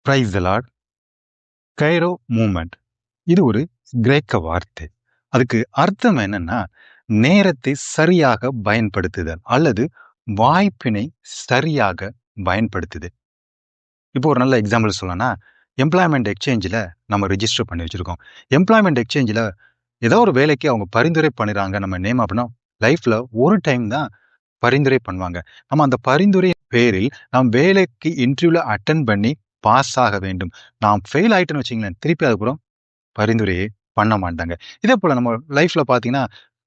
Price the Lord. Kairos moment, இது ஒரு கிரேக்க வார்த்தை. அதுக்கு அர்த்தம் என்னன்னா, நேரத்தை சரியாக பயன்படுத்துதல் அல்லது வாய்ப்பினை சரியாக பயன்படுத்துது. இப்போ ஒரு நல்ல எக்ஸாம்பிள் சொல்லணும்னா, எம்ப்ளாய்மெண்ட் எக்ஸ்சேஞ்சில் நம்ம ரிஜிஸ்டர் பண்ணி வச்சிருக்கோம். எம்ப்ளாய்மெண்ட் எக்ஸ்சேஞ்சில் ஏதோ ஒரு வேலைக்கு அவங்க பரிந்துரை பண்ணிடுறாங்க நம்ம நேம் அப்படின்னா, லைஃப்ல ஒரு டைம் தான் பரிந்துரை பண்ணுவாங்க. நம்ம அந்த பரிந்துரை பேரில் நாம் வேலைக்கு இன்டர்வியூல அட்டன் பண்ணி பாஸ் ஆக வேண்டும். நாம் ஃபெயில் ஆயிட்டோன்னு வச்சுங்களேன், திருப்பி அதுக்கப்புறம் பரிந்துரையே பண்ண மாட்டாங்க. இதே போல நம்ம லைஃப்ல பாத்தீங்கன்னா,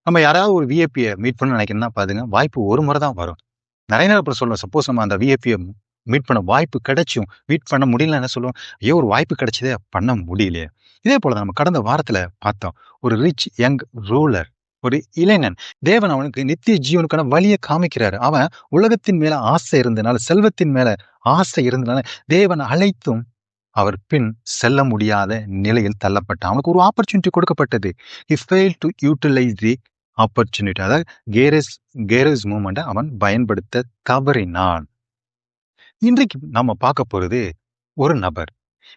நம்ம யாராவது ஒரு விஐபியை மீட் பண்ண நினைக்கணும்னா பாருங்க, வாய்ப்பு ஒரு முறை தான் வரும். நிறைய நேரம் அப்புறம் சொல்லுவோம், சப்போஸ் நம்ம அந்த விஐபியை மீட் பண்ண வாய்ப்பு கிடைச்சும் மீட் பண்ண முடியல என்ன சொல்லுவோம், ஐயோ ஒரு வாய்ப்பு கிடைச்சதே பண்ண முடியலையே. இதே போல நம்ம கடந்த வாரத்துல பார்த்தோம், ஒரு ரிச் யங் ரூலர், ஒரு இளைஞன், தேவன் அவனுக்கு நித்திய ஜீவனுக்கான வழியை காமிக்கிறாரு. அவன் உலகத்தின் மேல ஆசை இருந்தனால, செல்வத்தின் மேல ஆசை இருந்தனால தேவன் அழைத்தும் அவர் பின் செல்ல முடியாத நிலையில் தள்ளப்பட்டான். அவனுக்கு ஒரு ஆப்பர்ச்சுனிட்டி கொடுக்கப்பட்டது. He failed to utilize the opportunity. அதாவது கேரஸ் மூமெண்ட்டை அவன் பயன்படுத்த தவறினான். இன்றைக்கு நம்ம பார்க்க போறது ஒரு நபர்.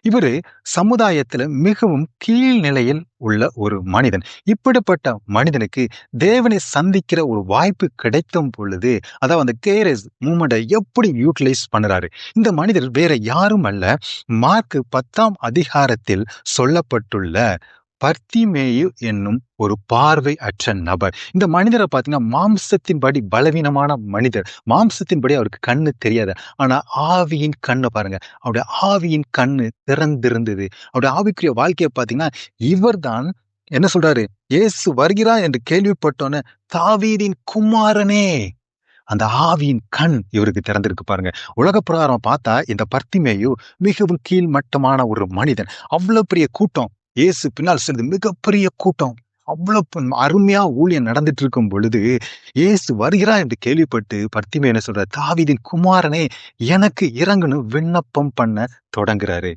இவரு சமுதாயத்துல மிகவும் கீழ்நிலையில் உள்ள ஒரு மனிதன். இப்படிப்பட்ட மனிதனுக்கு தேவனை சந்திக்கிற ஒரு வாய்ப்பு கிடைத்தும் பொழுது, அதாவது அந்த கேரஸ் மூமெண்ட்டை எப்படி யூட்டிலைஸ் பண்றாரு இந்த மனிதர்? வேற யாரும் அல்ல, மார்க் 10ஆம் அதிகாரத்தில் சொல்லப்பட்டுள்ள பர்த்திமேயு என்னும் ஒரு பார்வை அற்ற நபர். இந்த மனிதரை பார்த்தீங்கன்னா, மாம்சத்தின்படி பலவீனமான மனிதர். மாம்சத்தின்படி அவருக்கு கண்ணு தெரியாது. ஆனா ஆவியின் கண்ணை பாருங்க, அவருடைய ஆவியின் கண்ணு திறந்திருந்தது. அவருடைய ஆவிக்குரிய வாழ்க்கையை பார்த்தீங்கன்னா, இவர்தான் என்ன சொல்றாரு, இயேசு வருகிறார் என்று கேள்விப்பட்டோன்னு, தாவீதின் குமாரனே, அந்த ஆவியின் கண் இவருக்கு திறந்திருக்கு பாருங்க. உலக பிரகாரம் பார்த்தா இந்த பர்த்திமேயு மிகவும் கீழ்மட்டமான ஒரு மனிதன். அவ்வளவு பெரிய கூட்டம் இயேசு பின்னால் செல்வது, மிகப்பெரிய கூட்டம். அவ்வளவு அருமையா ஊழியம் நடந்துட்டு இருக்கும் பொழுது, இயேசு வருகிறார் என்று கேள்விப்பட்டு பர்த்திமேயு என்ன சொல்றாரு, தாவீதின் குமாரனே எனக்கு இறங்குன்னு விண்ணப்பம் பண்ண தொடங்குறாரு.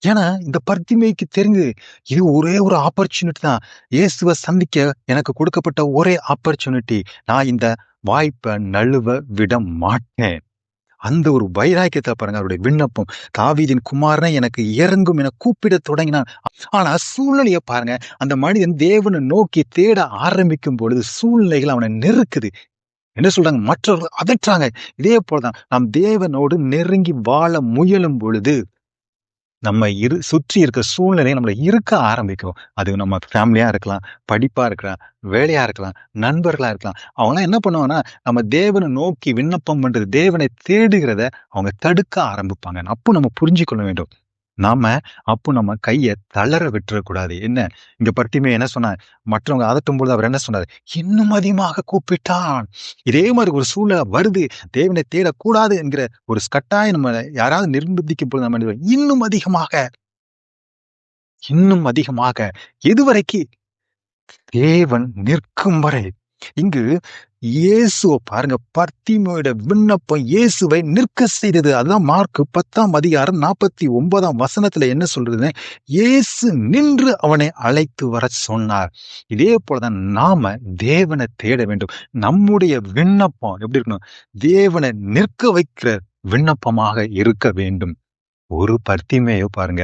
ஏன்னா இந்த பர்த்திமேயுக்கு தெரிஞ்சு இது ஒரே ஒரு ஆப்பர்ச்சுனிட்டி தான், இயேசுவை சந்திக்க எனக்கு கொடுக்கப்பட்ட ஒரே ஆப்பர்ச்சுனிட்டி, நான் இந்த வாய்ப்பை நழுவ விட மாட்டேன். அந்த ஒரு வைராக்கியத்தை பாருங்க, அவருடைய விண்ணப்பம், தாவீதின் குமாரனை எனக்கு இறங்கும் என கூப்பிட தொடங்கினான். ஆனா சூழ்நிலையை பாருங்க, அந்த மனிதன் தேவனை நோக்கி தேட ஆரம்பிக்கும் பொழுது சூழ்நிலைகள் அவனை நெருக்குது. என்ன சொல்றாங்க, மற்றவர்கள் அதற்றாங்க. இதே போலதான் நாம் தேவனோடு நெருங்கி வாழ முயலும் பொழுது நம்ம சுற்றி இருக்க சூழ்நிலை நம்மளை இருக்க ஆரம்பிக்கும். அது நம்ம ஃபேமிலியா இருக்கலாம், படிப்பா இருக்கலாம், வேலையா இருக்கலாம், நண்பர்களா இருக்கலாம். அவங்க என்ன பண்ணுவாங்கன்னா, நம்ம தேவனை நோக்கி விண்ணப்பம் பண்றது, தேவனை தேடுகிறத அவங்க தடுக்க ஆரம்பிப்பாங்க. அப்போ நம்ம புரிஞ்சுக்கொள்ள வேண்டும், நம்ம கையை தளர விட்டுறக்கூடாது. என்ன இங்க பர்த்திமேயு என்ன சொன்னார், மற்றவங்க அதட்டும் பொழுது அவர் என்ன சொன்னார், இன்னும் அதிகமாக கூப்பிட்டான். இதே மாதிரி ஒரு சூழ்நிலை வருது, தேவனை தேடக்கூடாது என்கிற ஒரு கட்டாயம் நம்ம யாராவது நிர்பந்திக்கும் பொழுது நம்ம இன்னும் அதிகமாக எதுவரைக்கு, தேவன் நிற்கும் வரை. இங்கு இயேசுவை பாருங்க, பர்த்திமேயுடைய விண்ணப்பம் இயேசுவை நிற்க செய்தது. அதுதான் மார்க் 10ஆம் அதிகாரம் 49ஆம் வசனத்துல என்ன சொல்றது, இயேசு நின்று அவனை அழைத்து வர சொன்னார். இதே போலதான் நாம தேவனை தேட வேண்டும். நம்முடைய விண்ணப்பம் எப்படி இருக்கணும், தேவனை நிற்க வைக்கிற விண்ணப்பமாக இருக்க வேண்டும். ஒரு பர்த்திமேயு பாருங்க,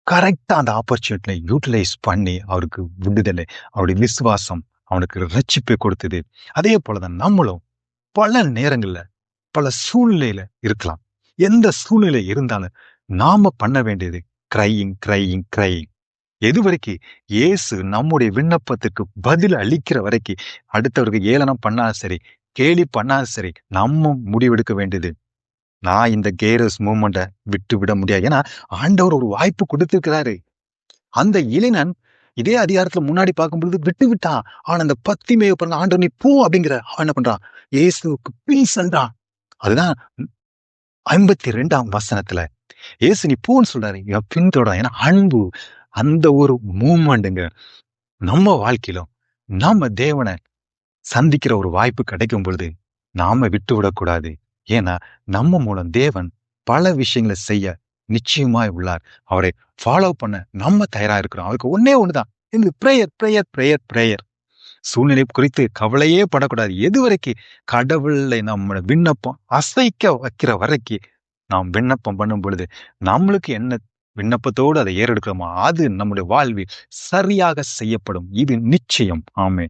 கரெக்டா அந்த ஆப்பர்ச்சுனிட்டியை யூட்டிலைஸ் பண்ணி அவருக்கு விடுதலை, அவருடைய விசுவாசம் அவனுக்கு ரட்சிப்பை கொடுத்தது. அதே போலதான் நம்மளும் பல நேரங்கள்ல பல சூழ்நிலையில இருக்கலாம். எந்த சூழ்நிலை இருந்தாலும் நாம பண்ண வேண்டியது கிரையிங். எது வரைக்கும், இயேசு நம்முடைய விண்ணப்பத்துக்கு பதில் அளிக்கிற வரைக்கும். அடுத்தவருக்கு ஏளனம் பண்ணாலும் சரி, கேலி பண்ணாலும் சரி, நம்ம முடிவெடுக்க வேண்டியது, நான் இந்த கேரஸ் மூமெண்ட்டை விட்டு விட முடியாது. ஏன்னா ஆண்டவர் ஒரு வாய்ப்பு கொடுத்திருக்கிறாரு. அந்த இளைஞன் இதே அதிகாரத்துல முன்னாடி பார்க்கும்பொழுது விட்டு விட்டான். ஆனா அந்த பர்த்திமேயு பண்ண, ஆண்டவர் நீ போ அப்படிங்கிற, அவன் என்ன பண்றான், இயேசுக்கு பின் சென்றான். அதுதான் 52ஆம் வசனத்துல இயேசு நீ போன்னு சொல்றாரு, பின்தொடர். ஏன்னா அன்பு, அந்த ஒரு மூமெண்ட்டுங்க. நம்ம வாழ்க்கையிலும் நம்ம தேவனை சந்திக்கிற ஒரு வாய்ப்பு கிடைக்கும் பொழுது நாம விட்டு விடக்கூடாது. ஏன்னா நம்ம மூலம் தேவன் பல விஷயங்களை செய்ய நிச்சயமாய் உள்ளார். அவரை ஃபாலோ பண்ண நம்ம தயாரா இருக்கிறோம். அவருக்கு ஒன்னே ஒண்ணுதான், இந்த பிரேயர். சூழ்நிலை குறித்து கவலையே படக்கூடாது. எது வரைக்கும், கடவுளை நம்ம விண்ணப்பம் அசைக்க வைக்கிற வரைக்கும் நாம் விண்ணப்பம் பண்ணும் பொழுது நம்மளுக்கு என்ன விண்ணப்பத்தோடு அதை ஏறெடுக்கிறோமோ அது நம்முடைய வாழ்வில் சரியாக செய்யப்படும். இது நிச்சயம். ஆமே.